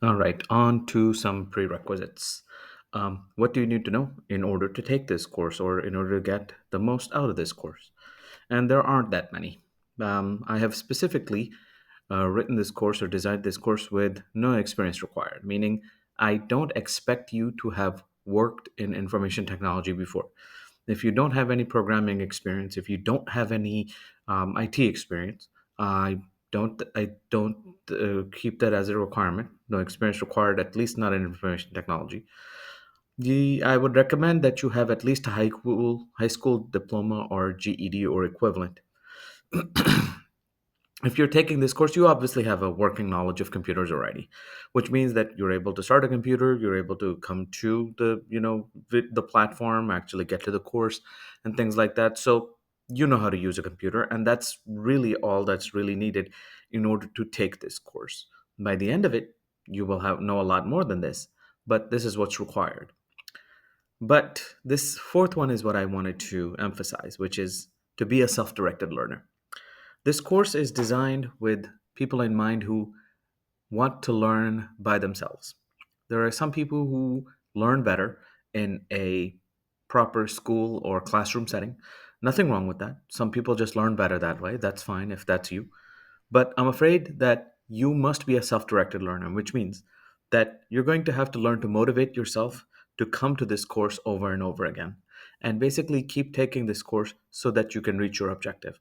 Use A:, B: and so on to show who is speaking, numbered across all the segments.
A: All right, on to some prerequisites. What do you need to know in order to take this course or in order to get the most out of this course? And there aren't that many. I have specifically written this course or designed this course with no experience required, meaning I don't expect you to have worked in information technology before. If you don't have any programming experience, if you don't have any IT experience, I don't keep that as a requirement. No experience required, at least not in information technology. I would recommend that you have at least a high school diploma or GED or equivalent. If you're taking this course, you obviously have a working knowledge of computers already, which means that you're able to start a computer, you're able to come to the platform, actually get to the course, and things like that. So you know how to use a computer, and that's really all that's really needed in order to take this course. By the end of it, you will have know a lot more than this, but this is what's required. But this fourth one is what I wanted to emphasize, which is to be a self-directed learner. This course is designed with people in mind who want to learn by themselves. There are some people who learn better in a proper school or classroom setting. Nothing wrong with that. Some people just learn better that way. That's fine if that's you. But I'm afraid that you must be a self directed learner, which means that you're going to have to learn to motivate yourself to come to this course over and over again and basically keep taking this course so that you can reach your objective.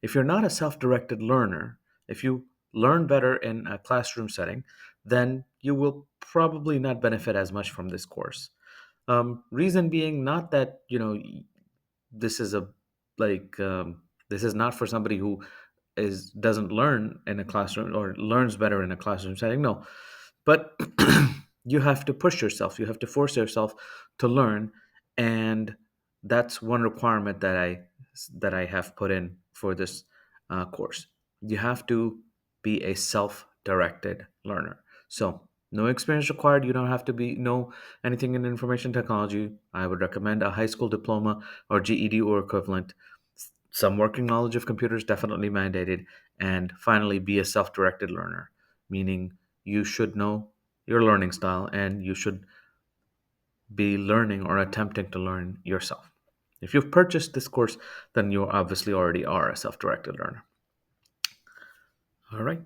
A: If you're not a self directed learner, if you learn better in a classroom setting, then you will probably not benefit as much from this course. Reason being, not that, this is a like this is not for somebody who is doesn't learn in a classroom or learns better in a classroom setting. No, but you have to push yourself, you have to force yourself to learn, and that's one requirement that I have put in for this course. You have to be a self-directed learner. So no experience required. You don't have to be know anything in information technology. I would recommend a high school diploma or GED or equivalent. Some working knowledge of computers definitely mandated. And finally, be a self-directed learner, meaning you should know your learning style and you should be learning or attempting to learn yourself. If you've purchased this course, then you obviously already are a self-directed learner. All right.